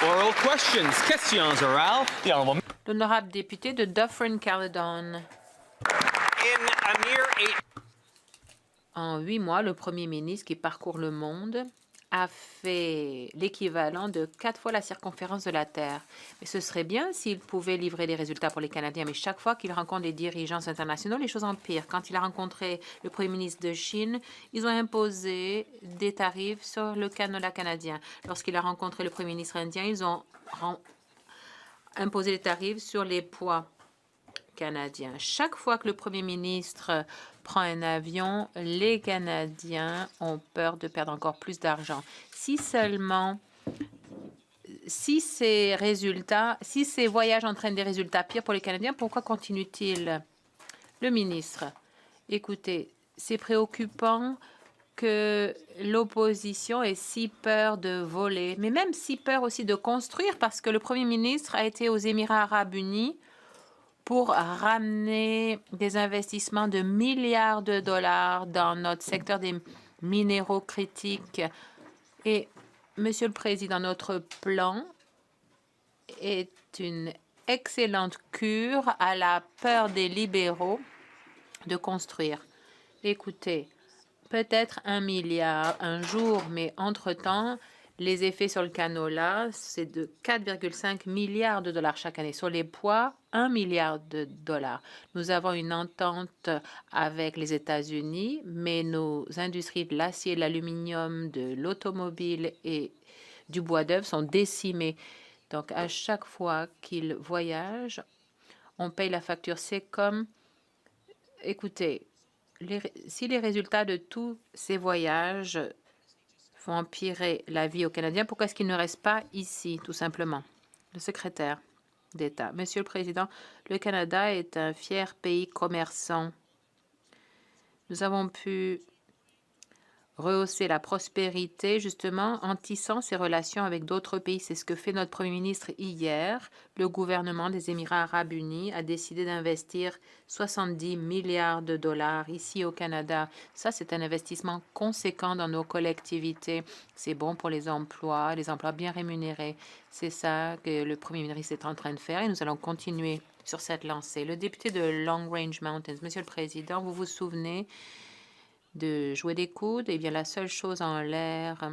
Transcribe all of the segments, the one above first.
Oral questions. Questions orales. The Honourable. L'honorable député de Dufferin-Caledon. In a mere 8 En 8 mois, le premier ministre qui parcourt le monde a fait l'équivalent de 4 fois la circonférence de la Terre. Mais ce serait bien s'il pouvait livrer des résultats pour les Canadiens, mais chaque fois qu'il rencontre des dirigeants internationaux, les choses empirent. Quand il a rencontré le premier ministre de Chine, ils ont imposé des tarifs sur le canola canadien. Lorsqu'il a rencontré le premier ministre indien, ils ont imposé des tarifs sur les pois canadiens. Chaque fois que le premier ministre prend un avion, les Canadiens ont peur de perdre encore plus d'argent. Si ces voyages entraînent des résultats pires pour les Canadiens, pourquoi continue-t-il? Le ministre, écoutez, c'est préoccupant que l'opposition ait si peur de voler, mais même si peur aussi de construire, parce que le premier ministre a été aux Émirats arabes unis pour ramener des investissements de milliards de dollars dans notre secteur des minéraux critiques. Et, Monsieur le Président, notre plan est une excellente cure à la peur des libéraux de construire. Écoutez, peut-être 1 milliard un jour, mais entre-temps, les effets sur le canola, c'est de 4,5 milliards de dollars chaque année. Sur les pois, 1 milliard de dollars. Nous avons une entente avec les États-Unis, mais nos industries de l'acier, de l'aluminium, de l'automobile et du bois d'œuvre sont décimées. Donc, à chaque fois qu'ils voyagent, on paye la facture. C'est comme, écoutez, si les résultats de tous ces voyages font empirer la vie aux Canadiens, pourquoi est-ce qu'ils ne restent pas ici, tout simplement? Le secrétaire d'État. Monsieur le Président, le Canada est un fier pays commerçant. Nous avons pu rehausser la prospérité, justement, en tissant ses relations avec d'autres pays. C'est ce que fait notre Premier ministre hier. Le gouvernement des Émirats arabes unis a décidé d'investir 70 milliards de dollars ici au Canada. Ça, c'est un investissement conséquent dans nos collectivités. C'est bon pour les emplois bien rémunérés. C'est ça que le Premier ministre est en train de faire et nous allons continuer sur cette lancée. Le député de Long Range Mountains, Monsieur le Président, vous vous souvenez de jouer des coudes, eh bien, la seule chose en l'air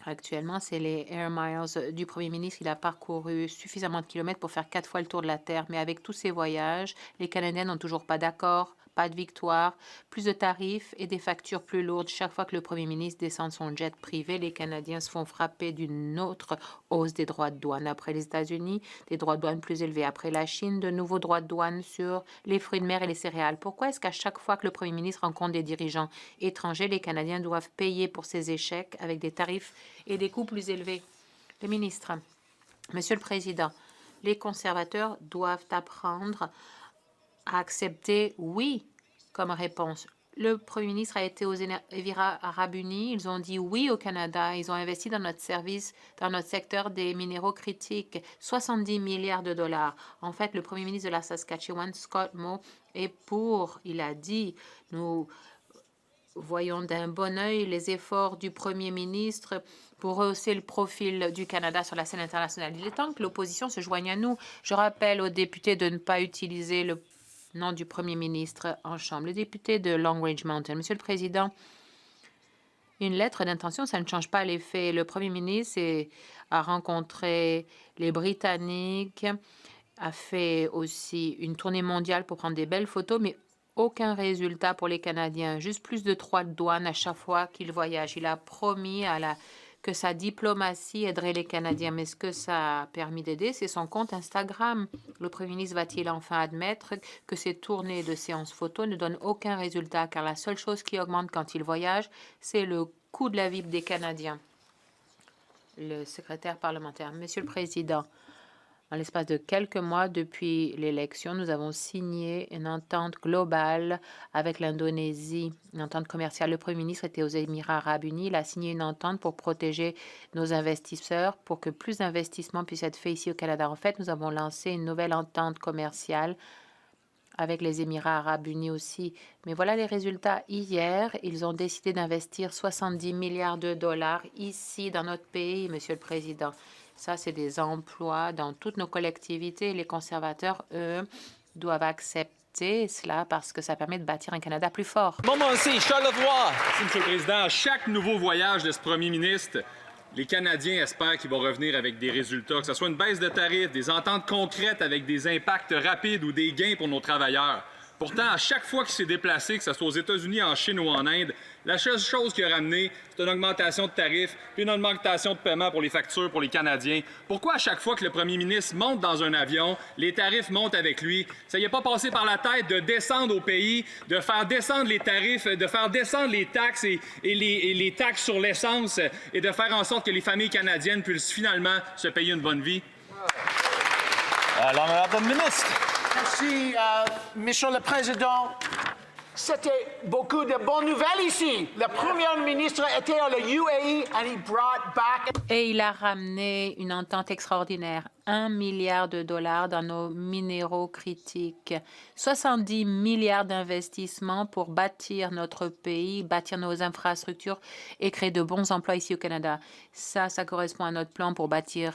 actuellement, c'est les Air Miles du Premier ministre. Il a parcouru suffisamment de kilomètres pour faire 4 fois le tour de la Terre. Mais avec tous ces voyages, les Canadiens n'ont toujours pas d'accord, pas de victoire, plus de tarifs et des factures plus lourdes. Chaque fois que le Premier ministre descend de son jet privé, les Canadiens se font frapper d'une autre hausse des droits de douane. Après les États-Unis, des droits de douane plus élevés. Après la Chine, de nouveaux droits de douane sur les fruits de mer et les céréales. Pourquoi est-ce qu'à chaque fois que le Premier ministre rencontre des dirigeants étrangers, les Canadiens doivent payer pour ces échecs avec des tarifs et des coûts plus élevés? Le ministre, Monsieur le Président, les conservateurs doivent apprendre à accepter oui comme réponse. Le Premier ministre a été aux Émirats arabes unis. Ils ont dit oui au Canada. Ils ont investi dans notre service, dans notre secteur des minéraux critiques, 70 milliards de dollars. En fait, le Premier ministre de la Saskatchewan, Scott Moe, est pour. Il a dit, nous voyons d'un bon œil les efforts du Premier ministre pour rehausser le profil du Canada sur la scène internationale. Il est temps que l'opposition se joigne à nous. Je rappelle aux députés de ne pas utiliser le nom du Premier ministre en Chambre. Le député de Long Range Mountain. Monsieur le Président, une lettre d'intention, ça ne change pas les faits. Le Premier ministre a rencontré les Britanniques, a fait aussi une tournée mondiale pour prendre des belles photos, mais aucun résultat pour les Canadiens, juste plus de droits de douane à chaque fois qu'il voyage. Il a promis que sa diplomatie aiderait les Canadiens, mais ce que ça a permis d'aider, c'est son compte Instagram. Le Premier ministre va-t-il enfin admettre que ces tournées de séances photos ne donnent aucun résultat, car la seule chose qui augmente quand il voyage, c'est le coût de la vie des Canadiens? Le secrétaire parlementaire. Monsieur le Président, en l'espace de quelques mois depuis l'élection, nous avons signé une entente globale avec l'Indonésie, une entente commerciale. Le Premier ministre était aux Émirats arabes unis. Il a signé une entente pour protéger nos investisseurs, pour que plus d'investissements puissent être faits ici au Canada. En fait, nous avons lancé une nouvelle entente commerciale avec les Émirats arabes unis aussi. Mais voilà les résultats. Hier, ils ont décidé d'investir 70 milliards de dollars ici, dans notre pays, Monsieur le Président. Ça, c'est des emplois dans toutes nos collectivités. Les conservateurs, eux, doivent accepter cela parce que ça permet de bâtir un Canada plus fort. Montmorency, Charlevoix. Merci, M. le Président. À chaque nouveau voyage de ce premier ministre, les Canadiens espèrent qu'il va revenir avec des résultats, que ce soit une baisse de tarifs, des ententes concrètes avec des impacts rapides ou des gains pour nos travailleurs. Pourtant, à chaque fois qu'il s'est déplacé, que ce soit aux États-Unis, en Chine ou en Inde, la seule chose qu'il a ramenée, c'est une augmentation de tarifs puis une augmentation de paiement pour les factures pour les Canadiens. Pourquoi à chaque fois que le premier ministre monte dans un avion, les tarifs montent avec lui? Ça y est pas passé par la tête de descendre au pays, de faire descendre les tarifs, de faire descendre les taxes et les taxes sur l'essence et de faire en sorte que les familles canadiennes puissent finalement se payer une bonne vie? L'honorable ministre. Merci, Monsieur le Président. C'était beaucoup de bonnes nouvelles ici. Le Premier ministre était à la UAE and he brought back... Et il a ramené une entente extraordinaire, 1 milliard de dollars dans nos minéraux critiques, 70 milliards d'investissements pour bâtir notre pays, bâtir nos infrastructures et créer de bons emplois ici au Canada. Ça correspond à notre plan pour bâtir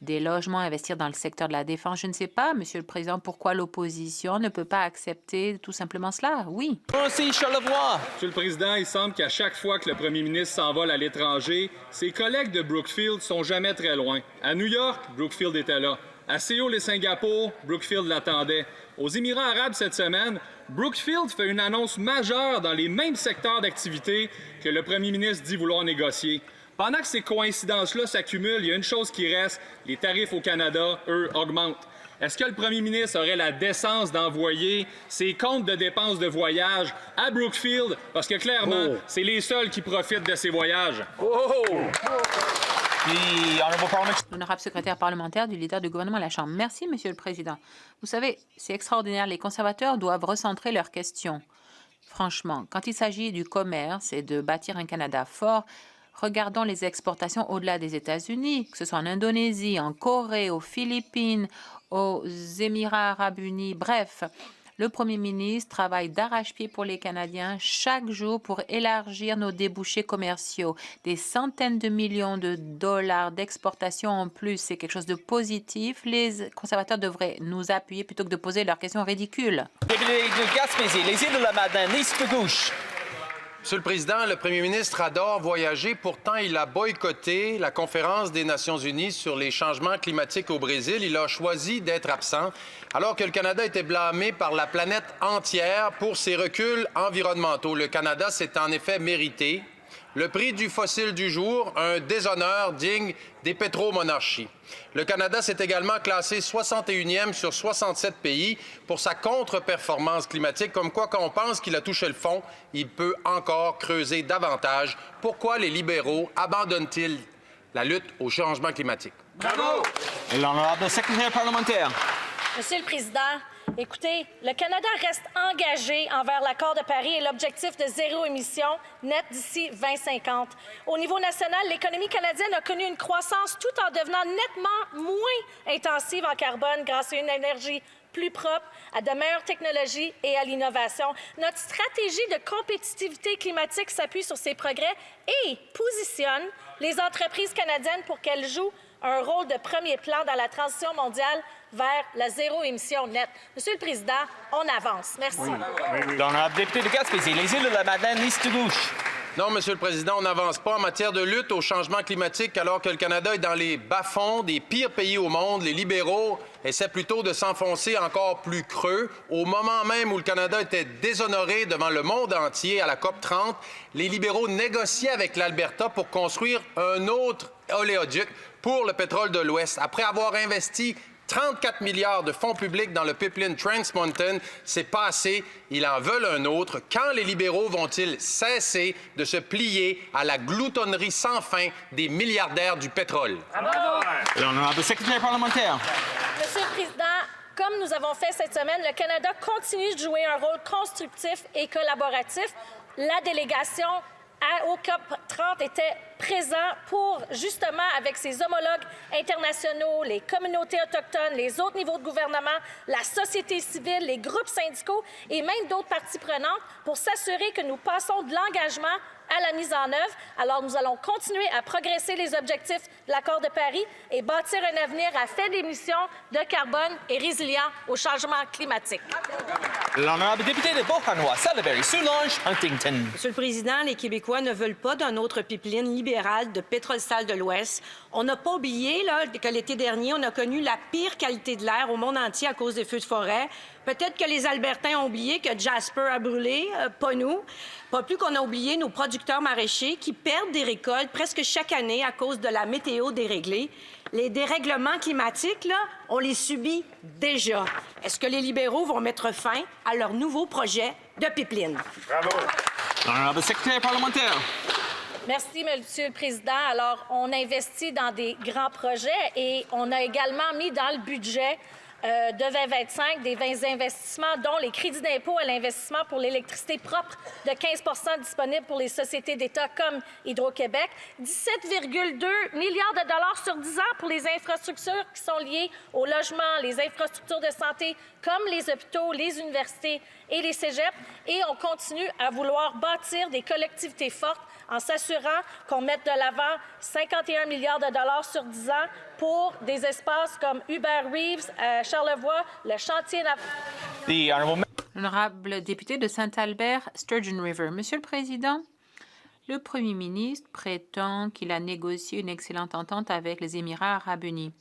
des logements, investir dans le secteur de la défense. Je ne sais pas, Monsieur le Président, pourquoi l'opposition ne peut pas accepter tout simplement cela. Oui. Montmorency, Charlevoix. Monsieur le Président, il semble qu'à chaque fois que le premier ministre s'envole à l'étranger, ses collègues de Brookfield sont jamais très loin. À New York, Brookfield était là. À Séoul et Singapour, Brookfield l'attendait. Aux Émirats arabes cette semaine, Brookfield fait une annonce majeure dans les mêmes secteurs d'activité que le premier ministre dit vouloir négocier. Pendant que ces coïncidences-là s'accumulent, il y a une chose qui reste, les tarifs au Canada, eux, augmentent. Est-ce que le premier ministre aurait la décence d'envoyer ses comptes de dépenses de voyage à Brookfield? Parce que clairement, c'est les seuls qui profitent de ces voyages. L'honorable secrétaire parlementaire du leader du gouvernement à la Chambre. Merci, Monsieur le Président. Vous savez, c'est extraordinaire. Les conservateurs doivent recentrer leurs questions. Franchement, quand il s'agit du commerce et de bâtir un Canada fort, regardons les exportations au-delà des États-Unis, que ce soit en Indonésie, en Corée, aux Philippines, aux Émirats arabes unis. Bref, le Premier ministre travaille d'arrache-pied pour les Canadiens chaque jour pour élargir nos débouchés commerciaux. Des centaines de millions de dollars d'exportation en plus, c'est quelque chose de positif. Les conservateurs devraient nous appuyer plutôt que de poser leurs questions ridicules. Député de Gaspésie, les îles de la Madeleine, Nice de gauche. Monsieur le Président, le premier ministre adore voyager. Pourtant, il a boycotté la conférence des Nations unies sur les changements climatiques au Brésil. Il a choisi d'être absent, alors que le Canada était blâmé par la planète entière pour ses reculs environnementaux. Le Canada s'est en effet mérité le prix du fossile du jour, un déshonneur digne des pétromonarchies. Le Canada s'est également classé 61e sur 67 pays pour sa contre-performance climatique, comme quoi quand on pense qu'il a touché le fond, il peut encore creuser davantage. Pourquoi les libéraux abandonnent-ils la lutte au changement climatique? Bravo! L'honorable secrétaire parlementaire. Monsieur le Président, écoutez, le Canada reste engagé envers l'accord de Paris et l'objectif de zéro émission nette d'ici 2050. Au niveau national, l'économie canadienne a connu une croissance tout en devenant nettement moins intensive en carbone grâce à une énergie plus propre, à de meilleures technologies et à l'innovation. Notre stratégie de compétitivité climatique s'appuie sur ces progrès et positionne les entreprises canadiennes pour qu'elles jouent un rôle de premier plan dans la transition mondiale vers la zéro émission nette. Monsieur le Président, on avance. Merci. L'honorable député de Gaspésie, les îles de la Madeleine, Nice de gauche. Non, Monsieur le Président, on n'avance pas en matière de lutte au changement climatique alors que le Canada est dans les bas-fonds des pires pays au monde. Les libéraux essaient plutôt de s'enfoncer encore plus creux. Au moment même où le Canada était déshonoré devant le monde entier à la COP 30, les libéraux négociaient avec l'Alberta pour construire un autre oléoduc pour le pétrole de l'Ouest. Après avoir investi 34 milliards de fonds publics dans le pipeline Trans Mountain, c'est pas assez. Ils en veulent un autre. Quand les libéraux vont-ils cesser de se plier à la gloutonnerie sans fin des milliardaires du pétrole? Bravo. L'honorable secrétaire parlementaire. Monsieur le Président, comme nous avons fait cette semaine, le Canada continue de jouer un rôle constructif et collaboratif. La délégation au COP 30 était présent pour, justement, avec ses homologues internationaux, les communautés autochtones, les autres niveaux de gouvernement, la société civile, les groupes syndicaux et même d'autres parties prenantes pour s'assurer que nous passons de l'engagement à la mise en œuvre. Alors, nous allons continuer à progresser les objectifs de l'accord de Paris et bâtir un avenir à faible émission de carbone et résilient au changement climatique. L'honorable député de Beauharnois, Salaberry, Soulanges, Huntington. Monsieur le Président, les Québécois ne veulent pas d'un autre pipeline libéral de pétrole sale de l'Ouest. On n'a pas oublié là, que l'été dernier, on a connu la pire qualité de l'air au monde entier à cause des feux de forêt. Peut-être que les Albertains ont oublié que Jasper a brûlé, pas nous. Pas plus qu'on a oublié nos producteurs maraîchers qui perdent des récoltes presque chaque année à cause de la météo déréglée. Les dérèglements climatiques, là, on les subit déjà. Est-ce que les libéraux vont mettre fin à leur nouveau projet de pipeline? Bravo. L'honorable secrétaire parlementaire. Merci, Monsieur le Président. Alors, on investit dans des grands projets et on a également mis dans le budget de 2025 des 20 investissements, dont les crédits d'impôt à l'investissement pour l'électricité propre de 15 disponibles pour les sociétés d'État comme Hydro-Québec, 17,2 milliards de dollars sur 10 ans pour les infrastructures qui sont liées au logement, les infrastructures de santé comme les hôpitaux, les universités et les cégeps. Et on continue à vouloir bâtir des collectivités fortes en s'assurant qu'on mette de l'avant 51 milliards de dollars sur 10 ans pour des espaces comme Hubert Reeves, Charlevoix, le chantier... L'honorable député de Saint-Albert, Sturgeon River. Monsieur le Président, le Premier ministre prétend qu'il a négocié une excellente entente avec les Émirats arabes unis.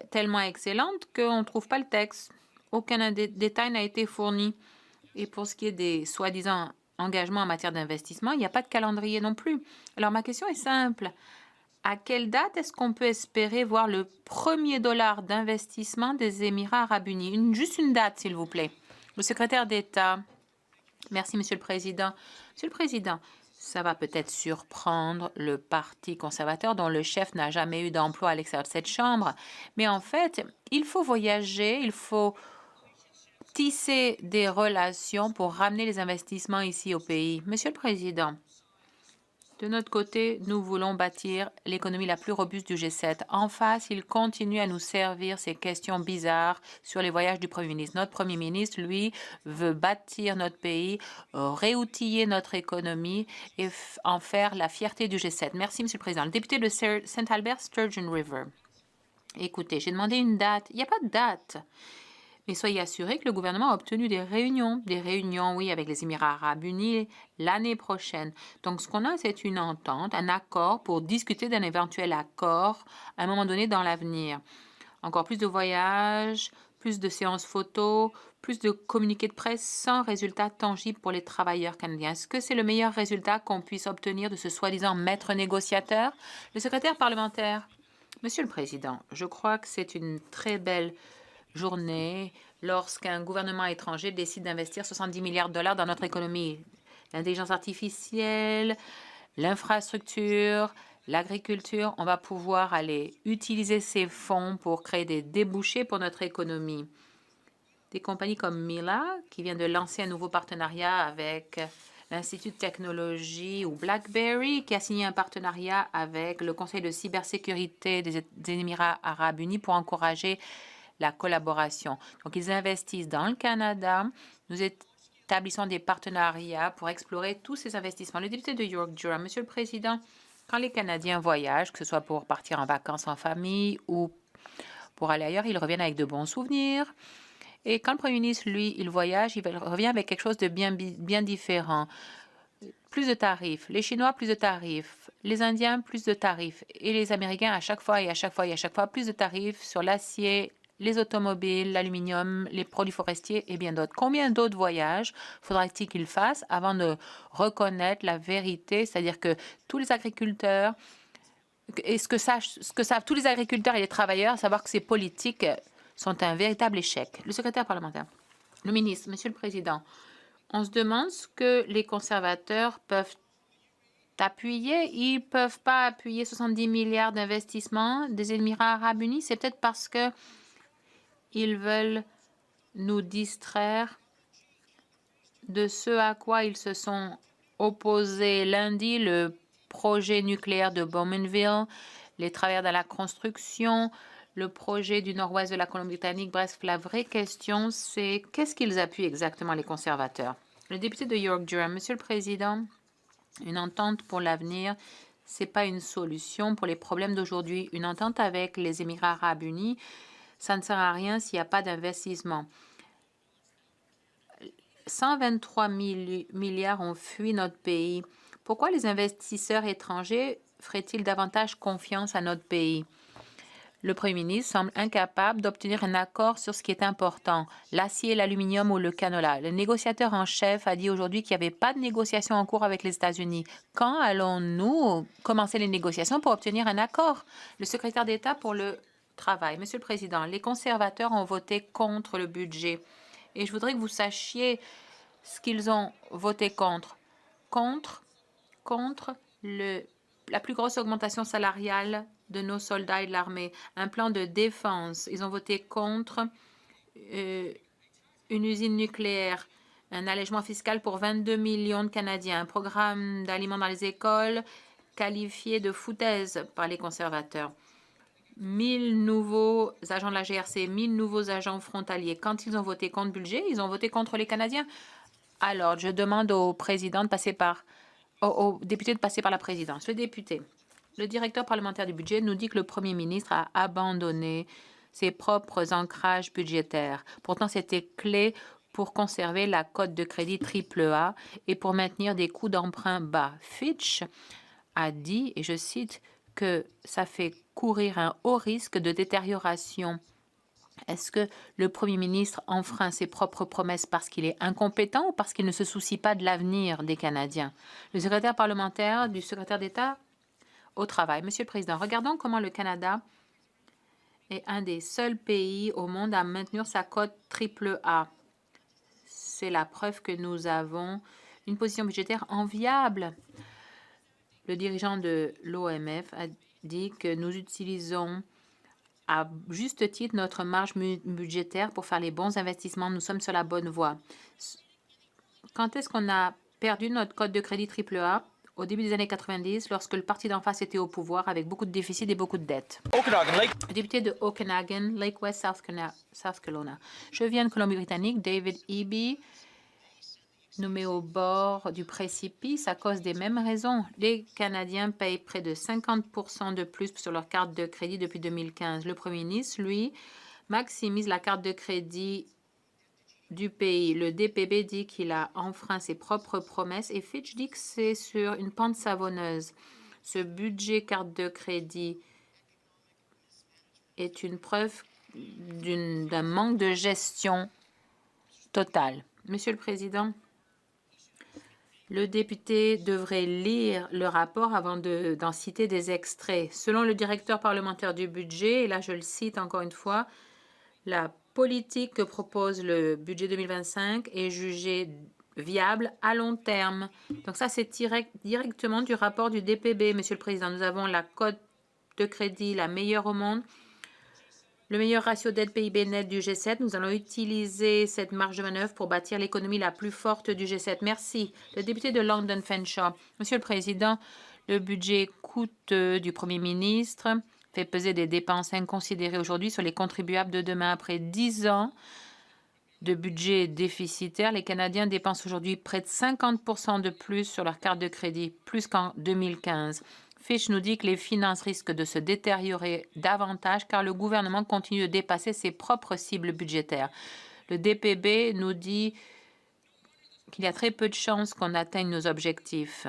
Tellement excellente qu'on ne trouve pas le texte. Aucun détail n'a été fourni. Et pour ce qui est des soi-disant engagements en matière d'investissement, il n'y a pas de calendrier non plus. Alors ma question est simple. À quelle date est-ce qu'on peut espérer voir le premier dollar d'investissement des Émirats arabes unis? Juste une date, s'il vous plaît. Le secrétaire d'État. Merci, Monsieur le Président. Monsieur le Président, ça va peut-être surprendre le Parti conservateur dont le chef n'a jamais eu d'emploi à l'extérieur de cette Chambre. Mais en fait, il faut voyager, il faut tisser des relations pour ramener les investissements ici au pays. Monsieur le Président, de notre côté, nous voulons bâtir l'économie la plus robuste du G7. En face, il continue à nous servir ces questions bizarres sur les voyages du Premier ministre. Notre Premier ministre, lui, veut bâtir notre pays, réoutiller notre économie et en faire la fierté du G7. Merci, Monsieur le Président. Le député de Saint-Albert, Sturgeon River. Écoutez, j'ai demandé une date. Il n'y a pas de date. Mais soyez assurés que le gouvernement a obtenu des réunions, oui, avec les Émirats arabes unis l'année prochaine. Donc, ce qu'on a, c'est une entente, un accord pour discuter d'un éventuel accord à un moment donné dans l'avenir. Encore plus de voyages, plus de séances photos, plus de communiqués de presse sans résultat tangible pour les travailleurs canadiens. Est-ce que c'est le meilleur résultat qu'on puisse obtenir de ce soi-disant maître négociateur? Le secrétaire parlementaire. Monsieur le Président, je crois que c'est une très belle journée lorsqu'un gouvernement étranger décide d'investir 70 milliards de dollars dans notre économie. L'intelligence artificielle, l'infrastructure, l'agriculture, on va pouvoir aller utiliser ces fonds pour créer des débouchés pour notre économie. Des compagnies comme Mila, qui vient de lancer un nouveau partenariat avec l'Institut de technologie, ou BlackBerry, qui a signé un partenariat avec le Conseil de cybersécurité des Émirats arabes unis pour encourager la collaboration. Donc, ils investissent dans le Canada. Nous établissons des partenariats pour explorer tous ces investissements. Le député de York-Durham, Monsieur le Président, quand les Canadiens voyagent, que ce soit pour partir en vacances en famille ou pour aller ailleurs, ils reviennent avec de bons souvenirs. Et quand le Premier ministre, lui, il voyage, il revient avec quelque chose de bien différent. Plus de tarifs. Les Chinois, plus de tarifs. Les Indiens, plus de tarifs. Et les Américains, à chaque fois, plus de tarifs sur l'acier, les automobiles, l'aluminium, les produits forestiers et bien d'autres. Combien d'autres voyages faudra-t-il qu'ils fassent avant de reconnaître la vérité, c'est-à-dire que tous les agriculteurs, et ce que savent tous les agriculteurs et les travailleurs, savoir que ces politiques sont un véritable échec. Le secrétaire parlementaire. Le ministre, Monsieur le Président, on se demande ce que les conservateurs peuvent appuyer. Ils ne peuvent pas appuyer 70 milliards d'investissements des Émirats arabes unis. C'est peut-être parce que ils veulent nous distraire de ce à quoi ils se sont opposé lundi le projet nucléaire de Bowmanville, les travailleurs dans la construction, le projet du nord-ouest de la Colombie-Britannique. Bref, la vraie question, c'est qu'est-ce qu'ils appuient exactement, les conservateurs? Le député de York-Durham, Monsieur le Président, une entente pour l'avenir, ce n'est pas une solution pour les problèmes d'aujourd'hui. Une entente avec les Émirats arabes unis, ça ne sert à rien s'il n'y a pas d'investissement. 123 milliards ont fui notre pays. Pourquoi les investisseurs étrangers feraient-ils davantage confiance à notre pays? Le Premier ministre semble incapable d'obtenir un accord sur ce qui est important, l'acier, l'aluminium ou le canola. Le négociateur en chef a dit aujourd'hui qu'il n'y avait pas de négociations en cours avec les États-Unis. Quand allons-nous commencer les négociations pour obtenir un accord? Le secrétaire d'État pour le travail. Monsieur le Président, les conservateurs ont voté contre le budget. Et je voudrais que vous sachiez ce qu'ils ont voté contre. Contre la plus grosse augmentation salariale de nos soldats et de l'armée, un plan de défense. Ils ont voté contre une usine nucléaire, un allègement fiscal pour 22 millions de Canadiens, un programme d'aliments dans les écoles qualifié de foutaise par les conservateurs. 1000 nouveaux agents de la GRC, 1000 nouveaux agents frontaliers. Quand ils ont voté contre le budget, ils ont voté contre les Canadiens. Alors, je demande au président de passer au député de passer par la présidence. Le directeur parlementaire du budget nous dit que le Premier ministre a abandonné ses propres ancrages budgétaires. Pourtant, c'était clé pour conserver la cote de crédit AAA et pour maintenir des coûts d'emprunt bas. Fitch a dit, et je cite, que ça fait courir un haut risque de détérioration. Est-ce que le Premier ministre enfreint ses propres promesses parce qu'il est incompétent ou parce qu'il ne se soucie pas de l'avenir des Canadiens? Le secrétaire parlementaire du secrétaire d'État au travail. Monsieur le Président, regardons comment le Canada est un des seuls pays au monde à maintenir sa cote AAA. C'est la preuve que nous avons une position budgétaire enviable. Le dirigeant de l'OMF a dit que nous utilisons à juste titre notre marge budgétaire pour faire les bons investissements. Nous sommes sur la bonne voie. Quand est-ce qu'on a perdu notre cote de crédit AAA? Au début des années 90, lorsque le parti d'en face était au pouvoir, avec beaucoup de déficits et beaucoup de dettes. Député de Okanagan, Lake West, South Carolina. Je viens de Colombie-Britannique. David Eby nous met au bord du précipice à cause des mêmes raisons. Les Canadiens payent près de 50% de plus sur leur carte de crédit depuis 2015. Le Premier ministre, lui, maximise la carte de crédit du pays. Le DPB dit qu'il a enfreint ses propres promesses et Fitch dit que c'est sur une pente savonneuse. Ce budget carte de crédit est une preuve d'un manque de gestion totale. Monsieur le Président, le député devrait lire le rapport avant d'en citer des extraits. Selon le directeur parlementaire du budget, et là je le cite encore une fois, la politique que propose le budget 2025 est jugée viable à long terme. Donc ça, c'est directement du rapport du DPB, Monsieur le Président. Nous avons la cote de crédit la meilleure au monde, le meilleur ratio dette PIB net du G7. Nous allons utiliser cette marge de manœuvre pour bâtir l'économie la plus forte du G7. Merci. Le député de London Fanshawe. Monsieur le Président, le budget coûteux du Premier ministre fait peser des dépenses inconsidérées aujourd'hui sur les contribuables de demain. Après 10 ans de budget déficitaire, les Canadiens dépensent aujourd'hui près de 50% de plus sur leur carte de crédit, plus qu'en 2015. Fitch nous dit que les finances risquent de se détériorer davantage car le gouvernement continue de dépasser ses propres cibles budgétaires. Le DPB nous dit qu'il y a très peu de chances qu'on atteigne nos objectifs.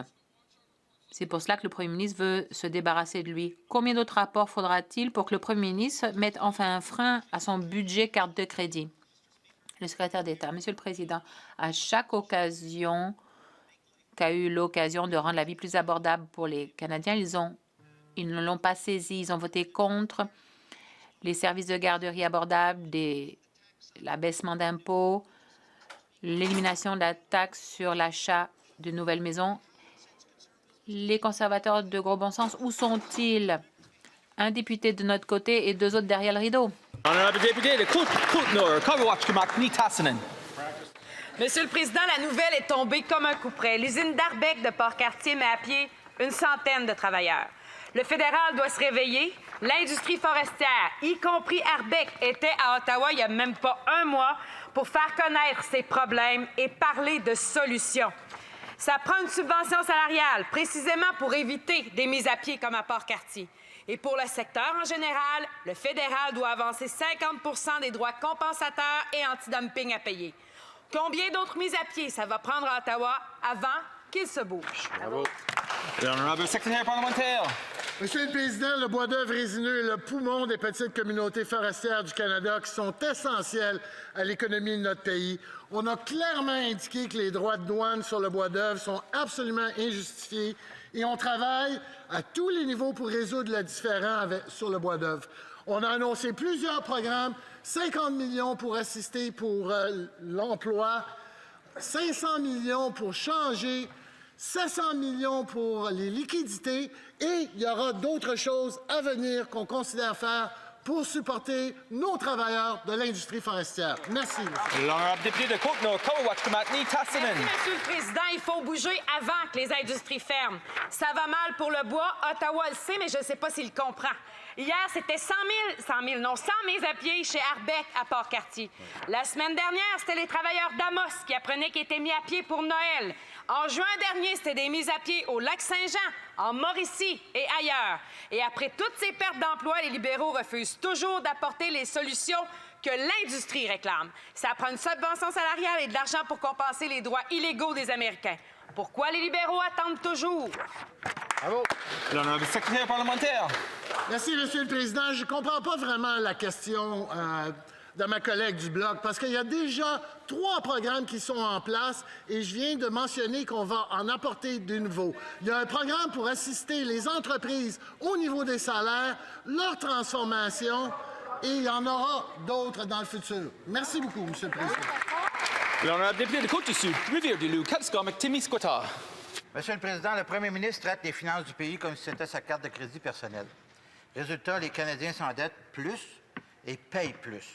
C'est pour cela que le Premier ministre veut se débarrasser de lui. Combien d'autres rapports faudra-t-il pour que le Premier ministre mette enfin un frein à son budget carte de crédit? Le secrétaire d'État, Monsieur le Président, à chaque occasion qu'a eu l'occasion de rendre la vie plus abordable pour les Canadiens, ils ne l'ont pas saisi. Ils ont voté contre les services de garderie abordables, l'abaissement d'impôts, l'élimination de la taxe sur l'achat de nouvelles maisons. Les conservateurs de gros bon sens, où sont-ils? Un député de notre côté et 2 autres derrière le rideau. Monsieur le Président, la nouvelle est tombée comme un coup près. L'usine d'Arbec de Port-Cartier met à pied une centaine de travailleurs. Le fédéral doit se réveiller. L'industrie forestière, y compris Arbec, était à Ottawa il n'y a même pas un mois pour faire connaître ses problèmes et parler de solutions. Ça prend une subvention salariale, précisément pour éviter des mises à pied comme à Port-Cartier. Et pour le secteur en général, le fédéral doit avancer 50 des droits compensateurs et anti-dumping à payer. Combien d'autres mises à pied ça va prendre à Ottawa avant qu'il se bouge? Bravo. L'honorable secrétaire parlementaire. Monsieur le Président, le bois d'œuvre résineux est le poumon des petites communautés forestières du Canada qui sont essentielles à l'économie de notre pays. On a clairement indiqué que les droits de douane sur le bois d'œuvre sont absolument injustifiés et on travaille à tous les niveaux pour résoudre le différend sur le bois d'œuvre. On a annoncé plusieurs programmes, 50 millions pour assister pour l'emploi, 500 millions pour changer, 700 millions pour les liquidités et il y aura d'autres choses à venir qu'on considère faire pour supporter nos travailleurs de l'industrie forestière. Merci. L'honorable député de Côte-Nord-Kawarach-Matni-Tassinen. Merci, Monsieur le Président. Il faut bouger avant que les industries ferment. Ça va mal pour le bois. Ottawa le sait, mais je ne sais pas s'il comprend. Hier, c'était 100 mises à pied chez Arbec à Port-Cartier. La semaine dernière, c'était les travailleurs d'Amos qui apprenaient qu'ils étaient mis à pied pour Noël. En juin dernier, c'était des mises à pied au Lac-Saint-Jean, en Mauricie et ailleurs. Et après toutes ces pertes d'emplois, les libéraux refusent toujours d'apporter les solutions que l'industrie réclame. Ça prend une subvention salariale et de l'argent pour compenser les droits illégaux des Américains. Pourquoi les libéraux attendent toujours? Bravo. L'honorable secrétaire parlementaire. Merci, Monsieur le Président. Je ne comprends pas vraiment la question de ma collègue du Bloc parce qu'il y a déjà 3 programmes qui sont en place et je viens de mentionner qu'on va en apporter de nouveaux. Il y a un programme pour assister les entreprises au niveau des salaires, leur transformation et il y en aura d'autres dans le futur. Merci beaucoup, Monsieur le Président. L'honorable député de Côte-du-Sud, Rivière-du-Loup, Katskarmik-Témiscouata. Monsieur le Président, le premier ministre traite les finances du pays comme si c'était sa carte de crédit personnelle. Résultat, les Canadiens s'endettent plus et payent plus.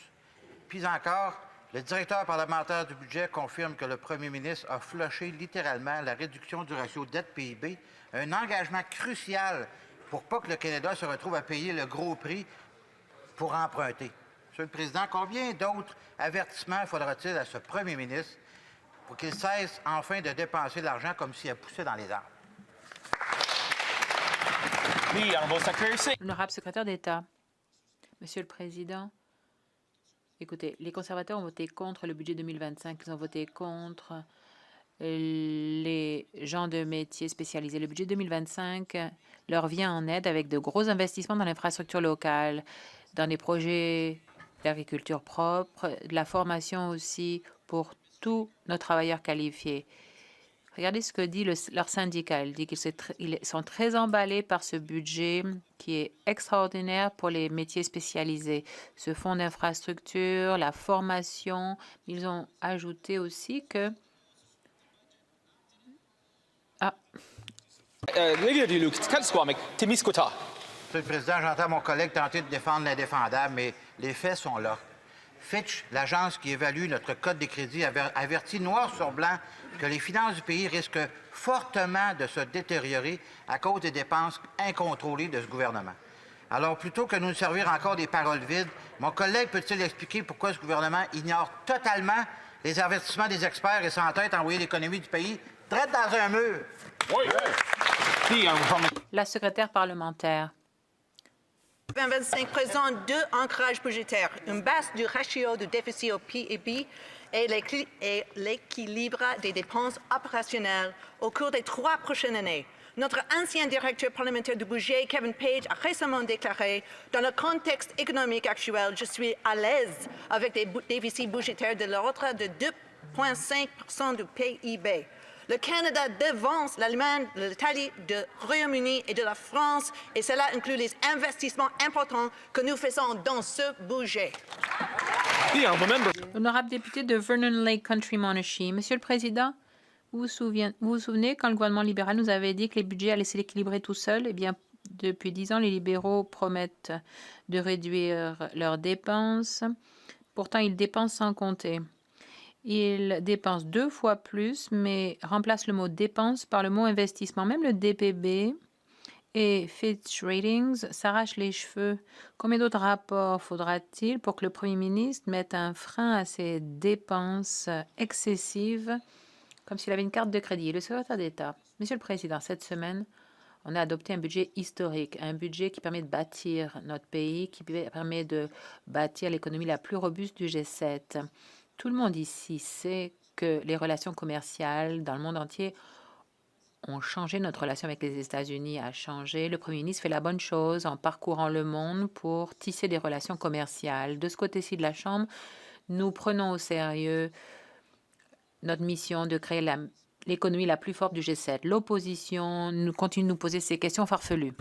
Puis encore, le directeur parlementaire du budget confirme que le premier ministre a flushé littéralement la réduction du ratio dette-PIB, un engagement crucial pour pas que le Canada se retrouve à payer le gros prix pour emprunter. Monsieur le Président, combien d'autres avertissements faudra-t-il à ce premier ministre pour qu'il cesse enfin de dépenser de l'argent comme si elle poussait dans les arbres? L'honorable secrétaire d'État. Monsieur le Président, écoutez, les conservateurs ont voté contre le budget 2025. Ils ont voté contre les gens de métiers spécialisés. Le budget 2025 leur vient en aide avec de gros investissements dans l'infrastructure locale, dans des projets d'agriculture propre, de la formation aussi pour tous nos travailleurs qualifiés. Regardez ce que dit leur syndicat. Il dit qu'ils sont très emballés par ce budget qui est extraordinaire pour les métiers spécialisés. Ce fonds d'infrastructure, la formation. Ils ont ajouté aussi que... Rivière-du-Loup, Katskarmik-Témiscouata. Monsieur le Président, j'entends mon collègue tenter de défendre l'indéfendable, mais les faits sont là. Fitch, l'agence qui évalue notre code des crédits, avertit noir sur blanc que les finances du pays risquent fortement de se détériorer à cause des dépenses incontrôlées de ce gouvernement. Alors, plutôt que de nous servir encore des paroles vides, mon collègue peut-il expliquer pourquoi ce gouvernement ignore totalement les avertissements des experts et s'entête à envoyer l'économie du pays direct dans un mur? Oui. La secrétaire parlementaire. 2025 présente 2 ancrages budgétaires, une baisse du ratio de déficit au PIB et l'équilibre des dépenses opérationnelles au cours des 3 prochaines années. Notre ancien directeur parlementaire du budget, Kevin Page, a récemment déclaré « Dans le contexte économique actuel, je suis à l'aise avec des déficits budgétaires de l'ordre de 2,5 % du PIB. » Le Canada devance l'Allemagne, l'Italie, le Royaume-Uni et de la France, et cela inclut les investissements importants que nous faisons dans ce budget. Honorable député de Vernon Lake Country Monarchy. Monsieur le Président, vous vous souvenez quand le gouvernement libéral nous avait dit que les budgets allaient s'équilibrer tout seuls? Eh bien, depuis 10 ans, les libéraux promettent de réduire leurs dépenses. Pourtant, ils dépensent sans compter. Il dépense 2 fois plus, mais remplace le mot dépense par le mot investissement. Même le DPB et Fitch Ratings s'arrachent les cheveux. Combien d'autres rapports faudra-t-il pour que le Premier ministre mette un frein à ces dépenses excessives, comme s'il avait une carte de crédit? Le secrétaire d'État. Monsieur le Président, cette semaine, on a adopté un budget historique, un budget qui permet de bâtir notre pays, qui permet de bâtir l'économie la plus robuste du G7. Tout le monde ici sait que les relations commerciales dans le monde entier ont changé. Notre relation avec les États-Unis a changé. Le Premier ministre fait la bonne chose en parcourant le monde pour tisser des relations commerciales. De ce côté-ci de la Chambre, nous prenons au sérieux notre mission de créer l'économie la plus forte du G7. L'opposition nous continue de nous poser ces questions farfelues.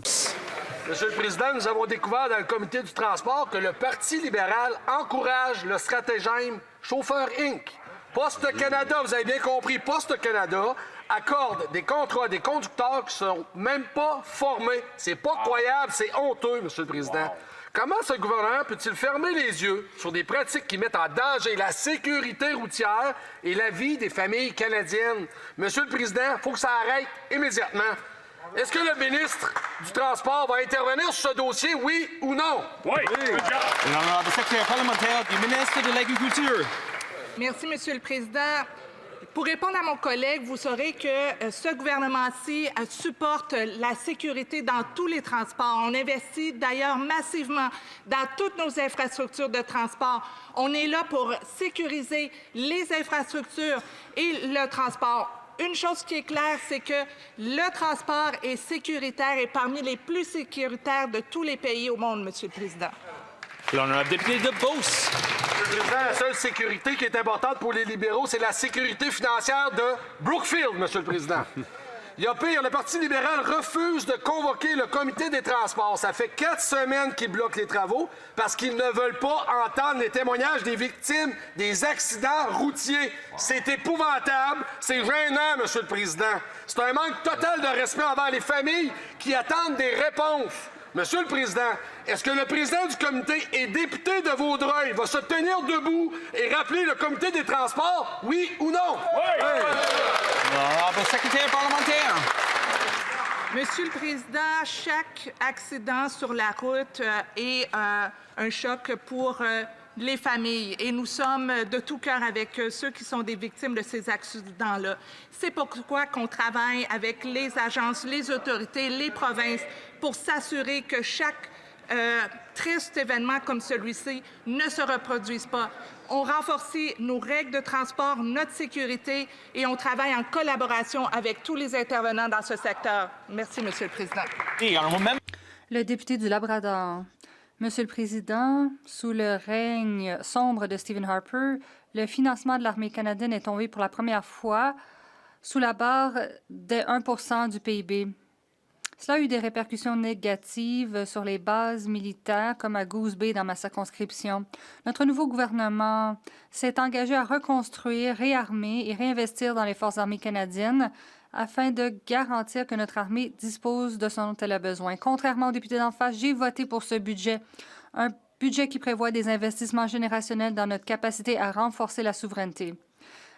Monsieur le Président, nous avons découvert dans le comité du transport que le Parti libéral encourage le stratagème Chauffeur Inc. Poste Canada, vous avez bien compris, Poste Canada accorde des contrats à des conducteurs qui ne sont même pas formés. C'est pas croyable, c'est honteux, Monsieur le Président. Comment ce gouvernement peut-il fermer les yeux sur des pratiques qui mettent en danger la sécurité routière et la vie des familles canadiennes? Monsieur le Président, il faut que ça arrête immédiatement. Est-ce que le ministre du Transport va intervenir sur ce dossier, oui ou non? Oui. L'honorable secrétaire parlementaire du ministre de l'Agriculture. Merci, Monsieur le Président. Pour répondre à mon collègue, vous saurez que ce gouvernement-ci supporte la sécurité dans tous les transports. On investit d'ailleurs massivement dans toutes nos infrastructures de transport. On est là pour sécuriser les infrastructures et le transport. Une chose qui est claire, c'est que le transport est sécuritaire et parmi les plus sécuritaires de tous les pays au monde, Monsieur le Président. L'honorable député de Beauce. Monsieur le Président, la seule sécurité qui est importante pour les libéraux, c'est la sécurité financière de Brookfield, Monsieur le Président. Il y a pire, le Parti libéral refuse de convoquer le comité des transports. Ça fait 4 semaines qu'ils bloquent les travaux parce qu'ils ne veulent pas entendre les témoignages des victimes des accidents routiers. C'est épouvantable, c'est gênant, Monsieur le Président. C'est un manque total de respect envers les familles qui attendent des réponses. Monsieur le Président, est-ce que le président du comité et député de Vaudreuil va se tenir debout et rappeler le comité des transports, oui ou non? Oui! L'honorable secrétaire parlementaire. Monsieur le Président, chaque accident sur la route est un choc pour les familles et nous sommes de tout cœur avec ceux qui sont des victimes de ces accidents-là. C'est pourquoi qu'on travaille avec les agences, les autorités, les provinces pour s'assurer que chaque triste événement comme celui-ci ne se reproduise pas. On renforce nos règles de transport, notre sécurité et on travaille en collaboration avec tous les intervenants dans ce secteur. Merci, Monsieur le Président. Le député du Labrador. Monsieur le Président, sous le règne sombre de Stephen Harper, le financement de l'armée canadienne est tombé pour la première fois sous la barre des 1 % du PIB. Cela a eu des répercussions négatives sur les bases militaires, comme à Goose Bay dans ma circonscription. Notre nouveau gouvernement s'est engagé à reconstruire, réarmer et réinvestir dans les forces armées canadiennes afin de garantir que notre armée dispose de ce dont elle a besoin. Contrairement aux députés d'en face, j'ai voté pour ce budget, un budget qui prévoit des investissements générationnels dans notre capacité à renforcer la souveraineté.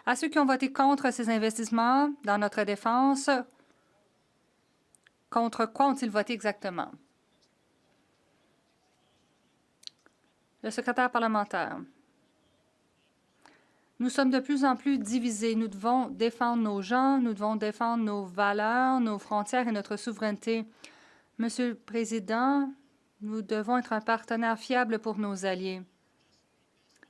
À ceux qui ont voté contre ces investissements dans notre défense, contre quoi ont-ils voté exactement? Le secrétaire parlementaire. Nous sommes de plus en plus divisés. Nous devons défendre nos gens, nous devons défendre nos valeurs, nos frontières et notre souveraineté. Monsieur le Président, nous devons être un partenaire fiable pour nos alliés.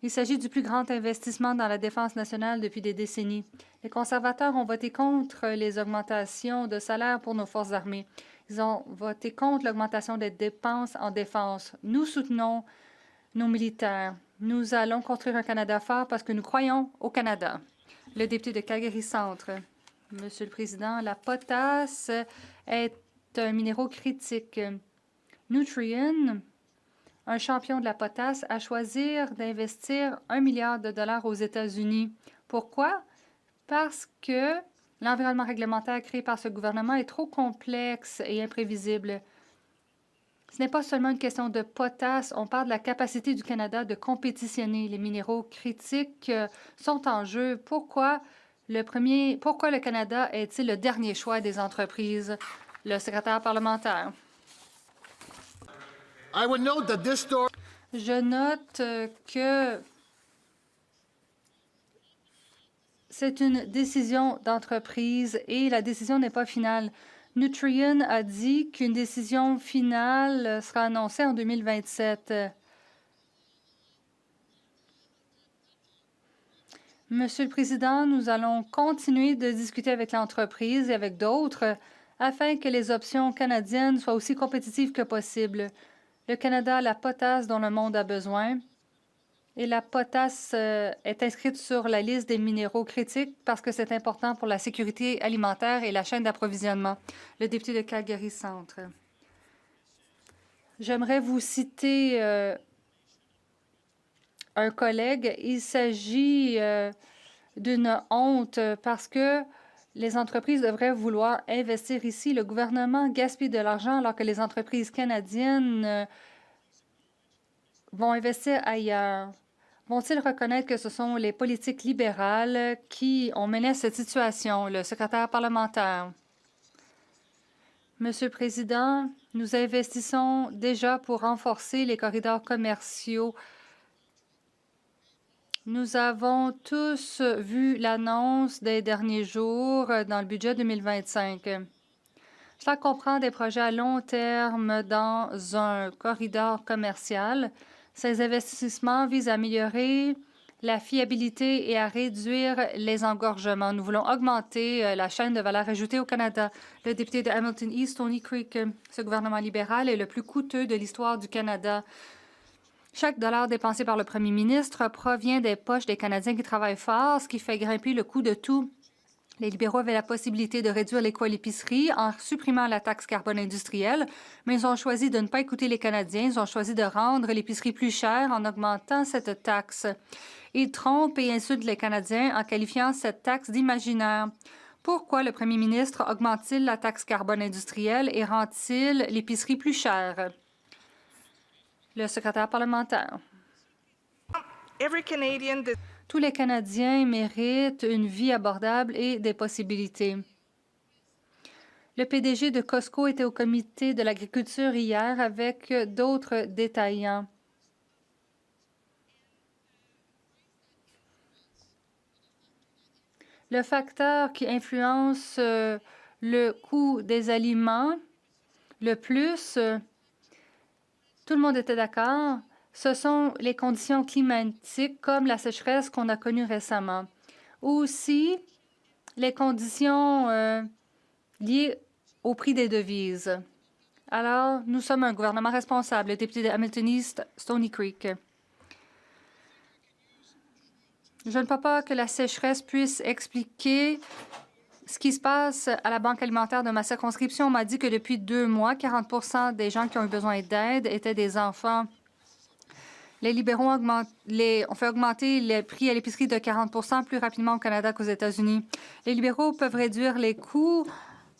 Il s'agit du plus grand investissement dans la défense nationale depuis des décennies. Les conservateurs ont voté contre les augmentations de salaire pour nos forces armées. Ils ont voté contre l'augmentation des dépenses en défense. Nous soutenons nos militaires. Nous allons construire un Canada fort parce que nous croyons au Canada. Le député de Calgary Centre. Monsieur le Président, la potasse est un minéraux critique. Nutrien, un champion de la potasse, a choisi d'investir 1 milliard de dollars aux États-Unis. Pourquoi? Parce que l'environnement réglementaire créé par ce gouvernement est trop complexe et imprévisible. Ce n'est pas seulement une question de potasse, on parle de la capacité du Canada de compétitionner. Les minéraux critiques sont en jeu. Pourquoi le Canada est-il le dernier choix des entreprises? Le secrétaire parlementaire. Je note que c'est une décision d'entreprise et la décision n'est pas finale. Nutrien a dit qu'une décision finale sera annoncée en 2027. Monsieur le Président, nous allons continuer de discuter avec l'entreprise et avec d'autres afin que les options canadiennes soient aussi compétitives que possible. Le Canada a la potasse dont le monde a besoin et la potasse est inscrite sur la liste des minéraux critiques parce que c'est important pour la sécurité alimentaire et la chaîne d'approvisionnement. Le député de Calgary Centre. J'aimerais vous citer un collègue. Il s'agit d'une honte parce que les entreprises devraient vouloir investir ici. Le gouvernement gaspille de l'argent alors que les entreprises canadiennes vont investir ailleurs. Vont-ils reconnaître que ce sont les politiques libérales qui ont mené à cette situation? Le secrétaire parlementaire. Monsieur le Président, nous investissons déjà pour renforcer les corridors commerciaux. Nous avons tous vu l'annonce des derniers jours dans le budget 2025. Cela comprend des projets à long terme dans un corridor commercial. Ces investissements visent à améliorer la fiabilité et à réduire les engorgements. Nous voulons augmenter la chaîne de valeur ajoutée au Canada. Le député de Hamilton East, Stoney Creek, ce gouvernement libéral est le plus coûteux de l'histoire du Canada. Chaque dollar dépensé par le premier ministre provient des poches des Canadiens qui travaillent fort, ce qui fait grimper le coût de tout. Les libéraux avaient la possibilité de réduire les coûts à l'épicerie en supprimant la taxe carbone industrielle, mais ils ont choisi de ne pas écouter les Canadiens. Ils ont choisi de rendre l'épicerie plus chère en augmentant cette taxe. Ils trompent et insultent les Canadiens en qualifiant cette taxe d'imaginaire. Pourquoi le premier ministre augmente-t-il la taxe carbone industrielle et rend-il l'épicerie plus chère? Le secrétaire parlementaire. Tous les Canadiens méritent une vie abordable et des possibilités. Le PDG de Costco était au comité de l'agriculture hier avec d'autres détaillants. Le facteur qui influence le coût des aliments le plus, tout le monde était d'accord, ce sont les conditions climatiques comme la sécheresse qu'on a connue récemment. Aussi, les conditions liées au prix des devises. Alors, nous sommes un gouvernement responsable. Le député de Hamilton East, Stoney Creek. Je ne crois pas que la sécheresse puisse expliquer ce qui se passe à la Banque alimentaire de ma circonscription. On m'a dit que depuis 2 mois, 40 des gens qui ont eu besoin d'aide étaient des enfants. Les libéraux ont fait augmenter les prix à l'épicerie de 40 plus rapidement au Canada qu'aux États-Unis. Les libéraux peuvent réduire les coûts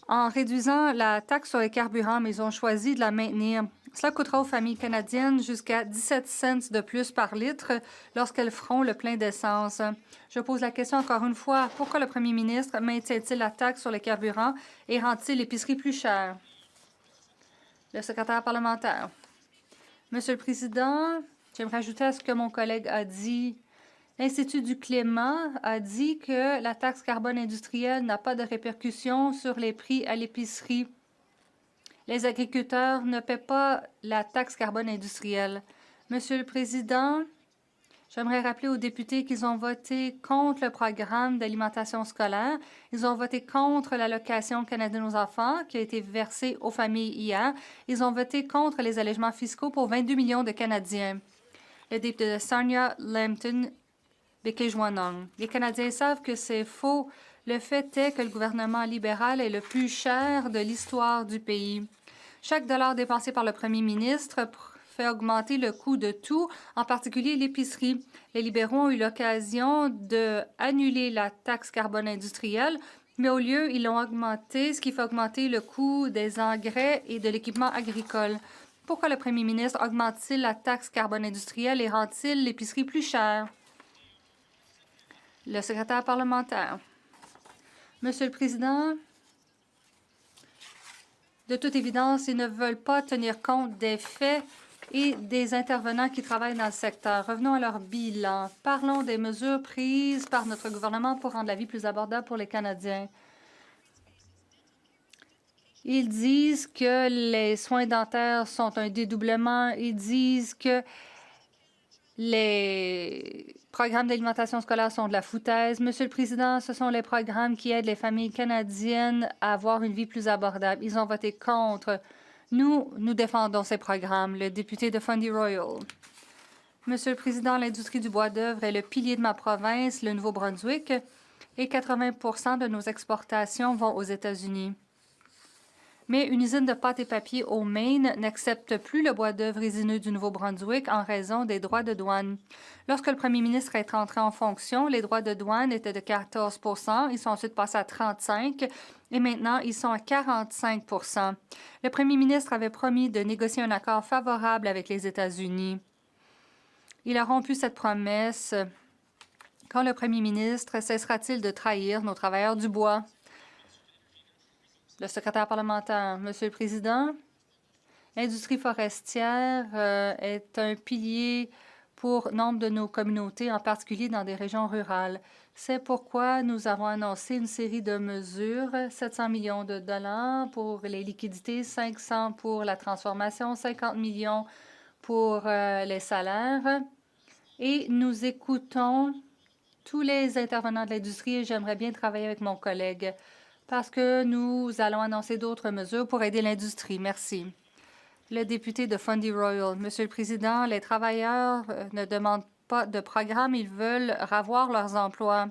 en réduisant la taxe sur les carburants, mais ils ont choisi de la maintenir. Cela coûtera aux familles canadiennes jusqu'à 17 cents de plus par litre lorsqu'elles feront le plein d'essence. Je pose la question encore une fois, pourquoi le premier ministre maintient-il la taxe sur les carburants et rend-il l'épicerie plus chère? Le secrétaire parlementaire. Monsieur le Président, j'aimerais ajouter à ce que mon collègue a dit. L'Institut du climat a dit que la taxe carbone industrielle n'a pas de répercussions sur les prix à l'épicerie. Les agriculteurs ne paient pas la taxe carbone industrielle. Monsieur le Président, j'aimerais rappeler aux députés qu'ils ont voté contre le programme d'alimentation scolaire. Ils ont voté contre l'allocation canadienne aux enfants qui a été versée aux familles hier. Ils ont voté contre les allègements fiscaux pour 22 millions de Canadiens. Le député de Sarnia, Lambton, Béquet-Joanong. Les Canadiens savent que c'est faux. Le fait est que le gouvernement libéral est le plus cher de l'histoire du pays. Chaque dollar dépensé par le premier ministre fait augmenter le coût de tout, en particulier l'épicerie. Les libéraux ont eu l'occasion d'annuler la taxe carbone industrielle, mais au lieu, ils l'ont augmenté, ce qui fait augmenter le coût des engrais et de l'équipement agricole. Pourquoi le premier ministre augmente-t-il la taxe carbone industrielle et rend-il l'épicerie plus chère? Le secrétaire parlementaire. Monsieur le Président, de toute évidence, ils ne veulent pas tenir compte des faits et des intervenants qui travaillent dans le secteur. Revenons à leur bilan. Parlons des mesures prises par notre gouvernement pour rendre la vie plus abordable pour les Canadiens. Ils disent que les soins dentaires sont un dédoublement. Ils disent que les programmes d'alimentation scolaire sont de la foutaise. Monsieur le Président, ce sont les programmes qui aident les familles canadiennes à avoir une vie plus abordable. Ils ont voté contre. Nous défendons ces programmes. Le député de Fundy Royal. Monsieur le Président, l'industrie du bois d'œuvre est le pilier de ma province, le Nouveau-Brunswick, et 80 de nos exportations vont aux États-Unis. Mais une usine de pâte et papier au Maine n'accepte plus le bois d'œuvre résineux du Nouveau-Brunswick en raison des droits de douane. Lorsque le premier ministre est entré en fonction, les droits de douane étaient de 14 %. Ils sont ensuite passés à 35 et maintenant ils sont à 45 %. Le premier ministre avait promis de négocier un accord favorable avec les États-Unis. Il a rompu cette promesse. Quand le premier ministre cessera-t-il de trahir nos travailleurs du bois? Le secrétaire parlementaire. Monsieur le Président, l'industrie forestière est un pilier pour nombre de nos communautés, en particulier dans des régions rurales. C'est pourquoi nous avons annoncé une série de mesures, 700 millions de dollars pour les liquidités, 500 pour la transformation, 50 millions pour les salaires. Et nous écoutons tous les intervenants de l'industrie et j'aimerais bien travailler avec mon collègue parce que nous allons annoncer d'autres mesures pour aider l'industrie. Merci. Le député de Fundy Royal. Monsieur le Président, les travailleurs ne demandent pas de programme, ils veulent revoir leurs emplois.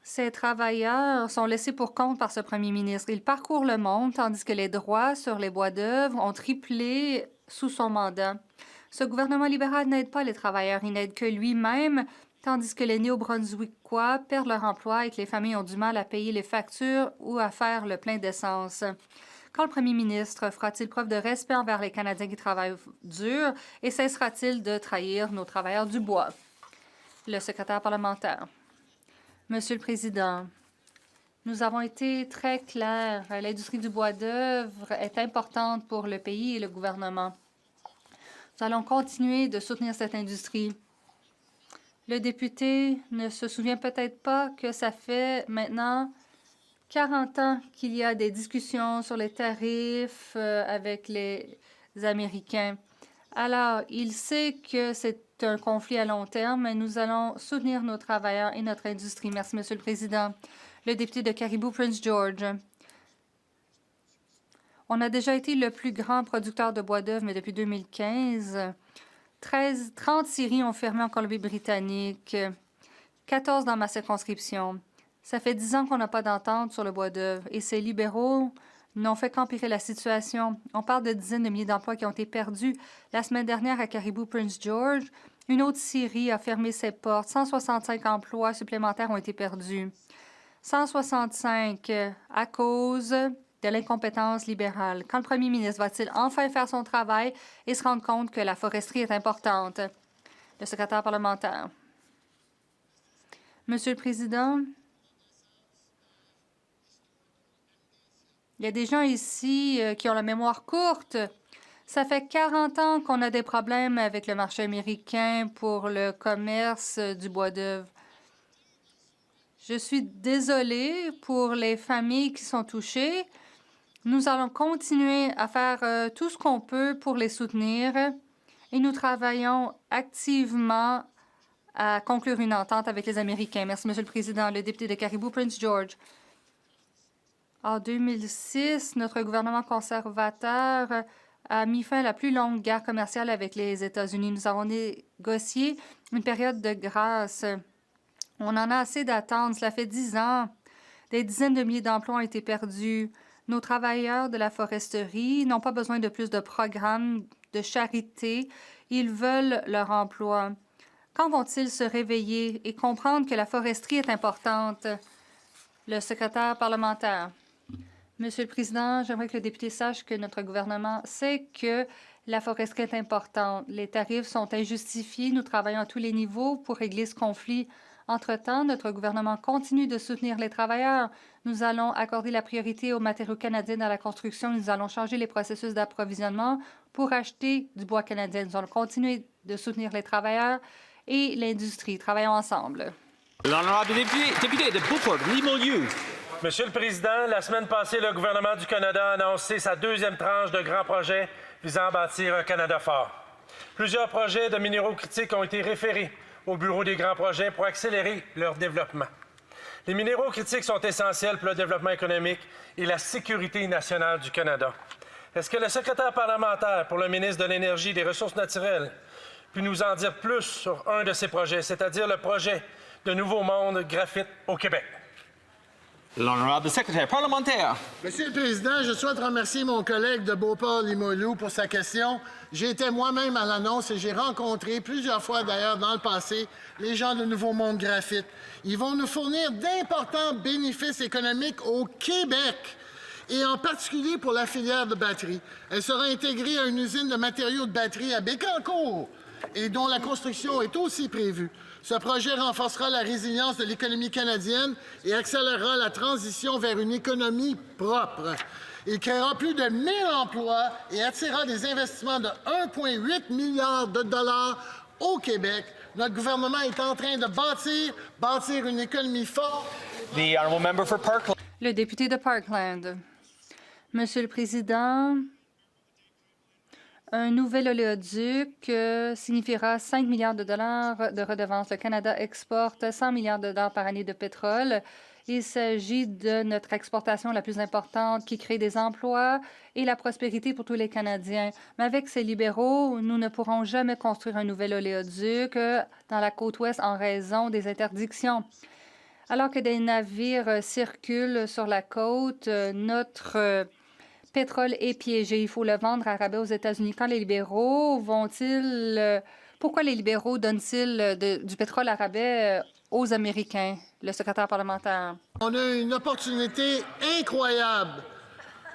Ces travailleurs sont laissés pour compte par ce premier ministre. Ils parcourent le monde, tandis que les droits sur les bois d'œuvre ont triplé sous son mandat. Ce gouvernement libéral n'aide pas les travailleurs, il n'aide que lui-même, tandis que les Néo-Brunswickois perdent leur emploi et que les familles ont du mal à payer les factures ou à faire le plein d'essence. Quand le premier ministre fera-t-il preuve de respect envers les Canadiens qui travaillent dur et cessera-t-il de trahir nos travailleurs du bois? Le secrétaire parlementaire. Monsieur le Président, nous avons été très clairs. L'industrie du bois d'œuvre est importante pour le pays et le gouvernement. Nous allons continuer de soutenir cette industrie. Le député ne se souvient peut-être pas que ça fait maintenant 40 ans qu'il y a des discussions sur les tarifs avec les Américains. Alors, il sait que c'est un conflit à long terme, mais nous allons soutenir nos travailleurs et notre industrie. Merci, Monsieur le Président. Le député de Caribou, Prince George. On a déjà été le plus grand producteur de bois d'œuvre, mais depuis 2015, 30 scieries ont fermé en Colombie-Britannique, 14 dans ma circonscription. Ça fait 10 ans qu'on n'a pas d'entente sur le bois d'œuvre et ces libéraux n'ont fait qu'empirer la situation. On parle de dizaines de milliers d'emplois qui ont été perdus. La semaine dernière, à Caribou, Prince George, une autre scierie a fermé ses portes. 165 emplois supplémentaires ont été perdus. 165 à cause de l'incompétence libérale. Quand le premier ministre va-t-il enfin faire son travail et se rendre compte que la foresterie est importante? Le secrétaire parlementaire. Monsieur le Président, il y a des gens ici qui ont la mémoire courte. Ça fait 40 ans qu'on a des problèmes avec le marché américain pour le commerce du bois d'œuvre. Je suis désolée pour les familles qui sont touchées. Nous allons continuer à faire tout ce qu'on peut pour les soutenir et nous travaillons activement à conclure une entente avec les Américains. Merci, Monsieur le Président. Le député de Caribou, Prince George. En 2006, notre gouvernement conservateur a mis fin à la plus longue guerre commerciale avec les États-Unis. Nous avons négocié une période de grâce. On en a assez d'attendre. Cela fait 10 ans. Des dizaines de milliers d'emplois ont été perdus. Nos travailleurs de la foresterie n'ont pas besoin de plus de programmes de charité. Ils veulent leur emploi. Quand vont-ils se réveiller et comprendre que la foresterie est importante? Le secrétaire parlementaire. Monsieur le Président, j'aimerais que le député sache que notre gouvernement sait que la foresterie est importante. Les tarifs sont injustifiés. Nous travaillons à tous les niveaux pour régler ce conflit. Entre-temps, notre gouvernement continue de soutenir les travailleurs. Nous allons accorder la priorité aux matériaux canadiens dans la construction. Nous allons changer les processus d'approvisionnement pour acheter du bois canadien. Nous allons continuer de soutenir les travailleurs et l'industrie. Travaillons ensemble. L'honorable député de Beauport-Limoilou. Monsieur le Président, la semaine passée, le gouvernement du Canada a annoncé sa deuxième tranche de grands projets visant à bâtir un Canada fort. Plusieurs projets de minéraux critiques ont été référés au Bureau des grands projets pour accélérer leur développement. Les minéraux critiques sont essentiels pour le développement économique et la sécurité nationale du Canada. Est-ce que le secrétaire parlementaire pour le ministre de l'Énergie et des Ressources naturelles peut nous en dire plus sur un de ces projets, c'est-à-dire le projet de Nouveau Monde Graphite au Québec? L'honorable secrétaire parlementaire. Monsieur le Président, je souhaite remercier mon collègue de Beauport-Limoilou pour sa question. J'ai été moi-même à l'annonce et j'ai rencontré plusieurs fois d'ailleurs dans le passé les gens de Nouveau Monde Graphite. Ils vont nous fournir d'importants bénéfices économiques au Québec et en particulier pour la filière de batterie. Elle sera intégrée à une usine de matériaux de batterie à Bécancour et dont la construction est aussi prévue. Ce projet renforcera la résilience de l'économie canadienne et accélérera la transition vers une économie propre. Il créera plus de 1000 emplois et attirera des investissements de 1,8 milliard de dollars au Québec. Notre gouvernement est en train de bâtir une économie forte. The honourable member for Parkland. Le député de Parkland. Monsieur le Président, un nouvel oléoduc signifiera 5 milliards de dollars de redevances. Le Canada exporte 100 milliards de dollars par année de pétrole. Il s'agit de notre exportation la plus importante qui crée des emplois et la prospérité pour tous les Canadiens. Mais avec ces libéraux, nous ne pourrons jamais construire un nouvel oléoduc dans la côte ouest en raison des interdictions. Alors que des navires circulent sur la côte, notre pétrole est piégé. Il faut le vendre à rabais aux États-Unis. Quand les libéraux vont-ils... pourquoi les libéraux donnent-ils du pétrole à rabais aux Américains? Le secrétaire parlementaire. On a une opportunité incroyable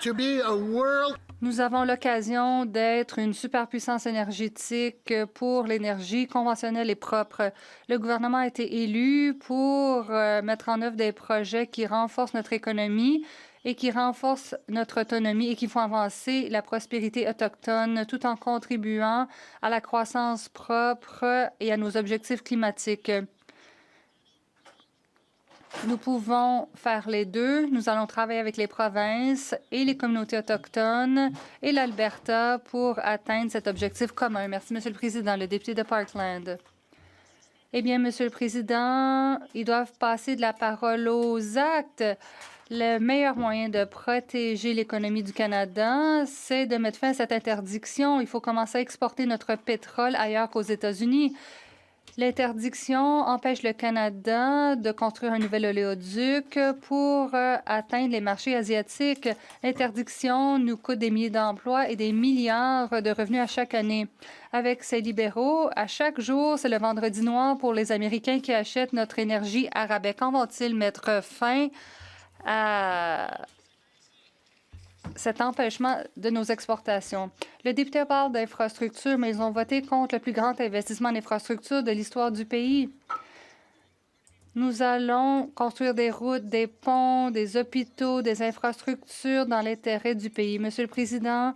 to be a world. Nous avons l'occasion d'être une superpuissance énergétique pour l'énergie conventionnelle et propre. Le gouvernement a été élu pour mettre en œuvre des projets qui renforcent notre économie et qui renforcent notre autonomie et qui font avancer la prospérité autochtone tout en contribuant à la croissance propre et à nos objectifs climatiques. Nous pouvons faire les deux. Nous allons travailler avec les provinces et les communautés autochtones et l'Alberta pour atteindre cet objectif commun. Merci, Monsieur le Président. Le député de Parkland. Eh bien, Monsieur le Président, ils doivent passer de la parole aux actes. Le meilleur moyen de protéger l'économie du Canada, c'est de mettre fin à cette interdiction. Il faut commencer à exporter notre pétrole ailleurs qu'aux États-Unis. L'interdiction empêche le Canada de construire un nouvel oléoduc pour atteindre les marchés asiatiques. L'interdiction nous coûte des milliers d'emplois et des milliards de revenus à chaque année. Avec ces libéraux, à chaque jour, c'est le vendredi noir pour les Américains qui achètent notre énergie à rabais. Quand vont-ils mettre fin à cet empêchement de nos exportations? Le député parle d'infrastructures, mais ils ont voté contre le plus grand investissement en infrastructures de l'histoire du pays. Nous allons construire des routes, des ponts, des hôpitaux, des infrastructures dans l'intérêt du pays. Monsieur le Président,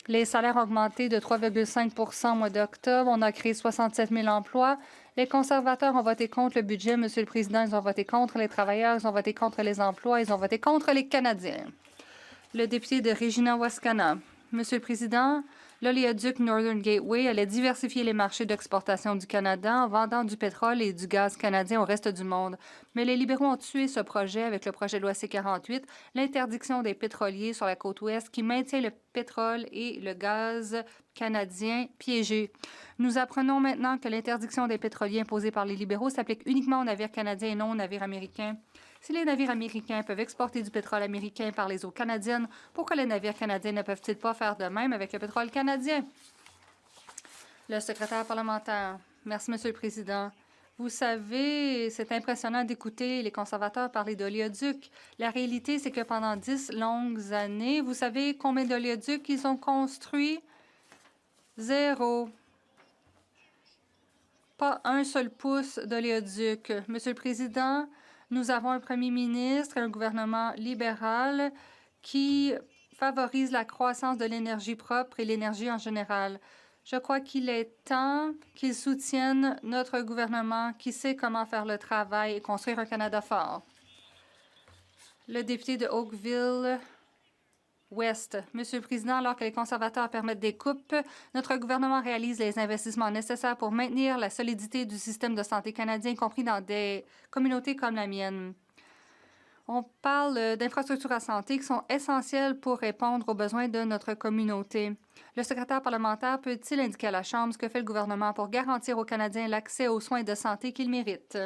les salaires ont augmenté de 3,5 au mois d'octobre. On a créé 67 000 emplois. Les conservateurs ont voté contre le budget, Monsieur le Président. Ils ont voté contre les travailleurs, ils ont voté contre les emplois, ils ont voté contre les Canadiens. Le député de Regina-Wascana. Monsieur le Président, l'oléoduc Northern Gateway allait diversifier les marchés d'exportation du Canada en vendant du pétrole et du gaz canadien au reste du monde. Mais les libéraux ont tué ce projet avec le projet de loi C-48, l'interdiction des pétroliers sur la côte ouest qui maintient le pétrole et le gaz canadien piégés. Nous apprenons maintenant que l'interdiction des pétroliers imposée par les libéraux s'applique uniquement aux navires canadiens et non aux navires américains. Si les navires américains peuvent exporter du pétrole américain par les eaux canadiennes, pourquoi les navires canadiens ne peuvent-ils pas faire de même avec le pétrole canadien? Le secrétaire parlementaire. Merci, Monsieur le Président. Vous savez, c'est impressionnant d'écouter les conservateurs parler d'oléoducs. La réalité, c'est que pendant 10 longues années, vous savez combien d'oléoducs ils ont construits? 0. Pas un seul pouce d'oléoduc. Monsieur le Président, nous avons un premier ministre et un gouvernement libéral qui favorise la croissance de l'énergie propre et l'énergie en général. Je crois qu'il est temps qu'ils soutiennent notre gouvernement qui sait comment faire le travail et construire un Canada fort. Le député de Oakville-Ouest. Monsieur le Président, alors que les conservateurs permettent des coupes, notre gouvernement réalise les investissements nécessaires pour maintenir la solidité du système de santé canadien, y compris dans des communautés comme la mienne. On parle d'infrastructures à santé qui sont essentielles pour répondre aux besoins de notre communauté. Le secrétaire parlementaire peut-il indiquer à la Chambre ce que fait le gouvernement pour garantir aux Canadiens l'accès aux soins de santé qu'ils méritent?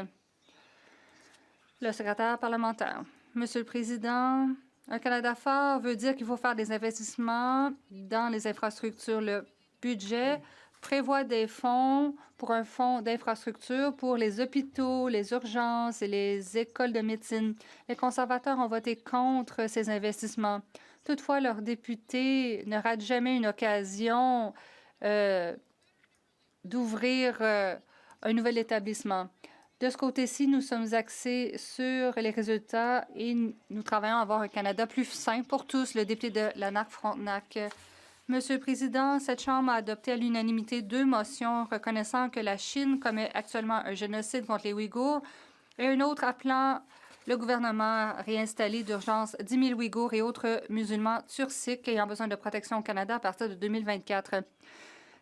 Le secrétaire parlementaire. Monsieur le Président, un Canada fort veut dire qu'il faut faire des investissements dans les infrastructures. Le budget prévoit des fonds pour un fonds d'infrastructure pour les hôpitaux, les urgences et les écoles de médecine. Les conservateurs ont voté contre ces investissements. Toutefois, leurs députés ne ratent jamais une occasion d'ouvrir un nouvel établissement. De ce côté-ci, nous sommes axés sur les résultats et nous travaillons à avoir un Canada plus sain pour tous. Le député de Lanark-Frontenac. Monsieur le Président, cette Chambre a adopté à l'unanimité 2 motions reconnaissant que la Chine commet actuellement un génocide contre les Ouïghours et une autre appelant le gouvernement à réinstaller d'urgence 10 000 Ouïghours et autres musulmans turciques ayant besoin de protection au Canada à partir de 2024.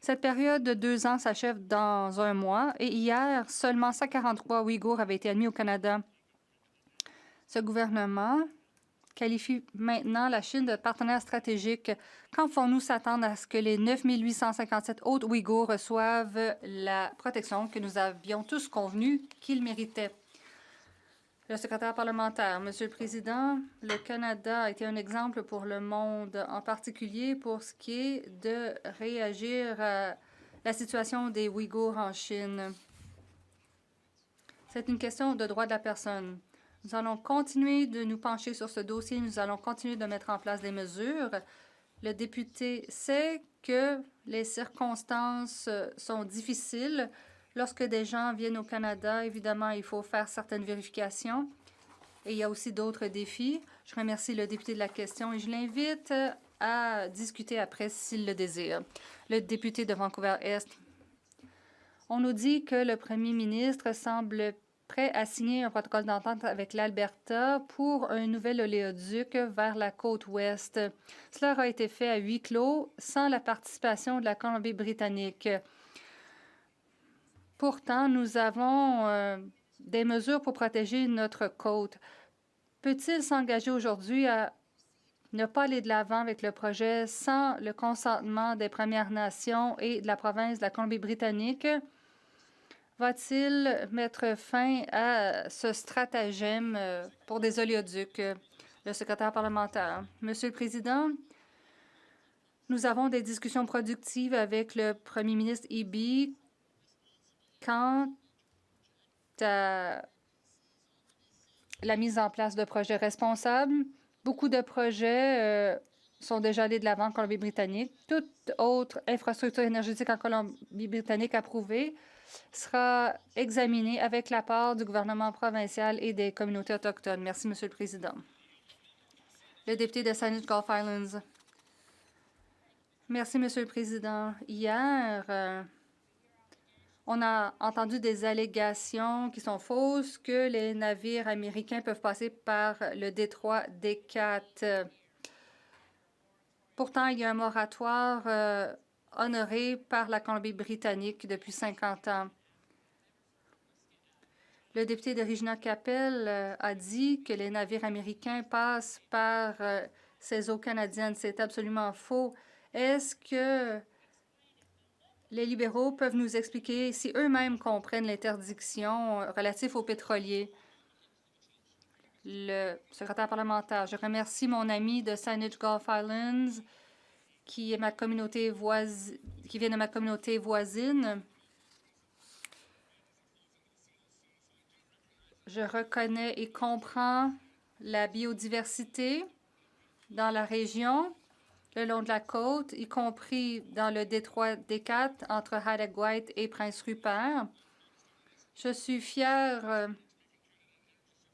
Cette période de 2 ans s'achève dans un mois et hier, seulement 143 Ouïghours avaient été admis au Canada. Ce gouvernement qualifie maintenant la Chine de partenaire stratégique. Quand pouvons-nous s'attendre à ce que les 9 857 autres Ouïghours reçoivent la protection que nous avions tous convenu qu'ils méritaient? Le secrétaire parlementaire. Monsieur le Président, le Canada a été un exemple pour le monde, en particulier pour ce qui est de réagir à la situation des Ouïghours en Chine. C'est une question de droit de la personne. Nous allons continuer de nous pencher sur ce dossier. Nous allons continuer de mettre en place des mesures. Le député sait que les circonstances sont difficiles. Lorsque des gens viennent au Canada, évidemment, il faut faire certaines vérifications. Et il y a aussi d'autres défis. Je remercie le député de la question et je l'invite à discuter après s'il le désire. Le député de Vancouver-Est. On nous dit que le premier ministre semble prêt à signer un protocole d'entente avec l'Alberta pour un nouvel oléoduc vers la côte ouest. Cela aura été fait à huis clos sans la participation de la Colombie-Britannique. Pourtant, nous avons des mesures pour protéger notre côte. Peut-il s'engager aujourd'hui à ne pas aller de l'avant avec le projet sans le consentement des Premières Nations et de la province de la Colombie-Britannique? Va-t-il mettre fin à ce stratagème pour des oléoducs? Le secrétaire parlementaire. Monsieur le Président, nous avons des discussions productives avec le premier ministre Eby quant à la mise en place de projets responsables. Beaucoup de projets sont déjà allés de l'avant en Colombie-Britannique. Toute autre infrastructure énergétique en Colombie-Britannique approuvée sera examinée avec la part du gouvernement provincial et des communautés autochtones. Merci, Monsieur le Président. Le député de Saanich Gulf Islands. Merci, Monsieur le Président. Hier, on a entendu des allégations qui sont fausses que les navires américains peuvent passer par le détroit d'Ecat. Pourtant, il y a un moratoire honoré par la Colombie-Britannique depuis 50 ans. Le député de Regina-Capelle a dit que les navires américains passent par ces eaux canadiennes. C'est absolument faux. Est-ce que les libéraux peuvent nous expliquer si eux-mêmes comprennent l'interdiction relative aux pétroliers? Le secrétaire parlementaire. Je remercie mon ami de Saanich Gulf Islands qui est ma communauté qui vient de ma communauté voisine. Je reconnais et comprends la biodiversité dans la région, le long de la côte, y compris dans le détroit d'Ecat entre Hattah-Gwaii et Prince Rupert. Je suis fière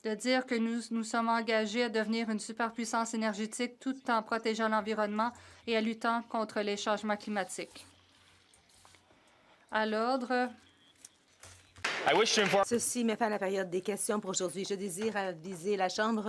de dire que nous sommes engagés à devenir une superpuissance énergétique tout en protégeant l'environnement et en luttant contre les changements climatiques. À l'ordre. Ceci met fin à la période des questions pour aujourd'hui. Je désire aviser la Chambre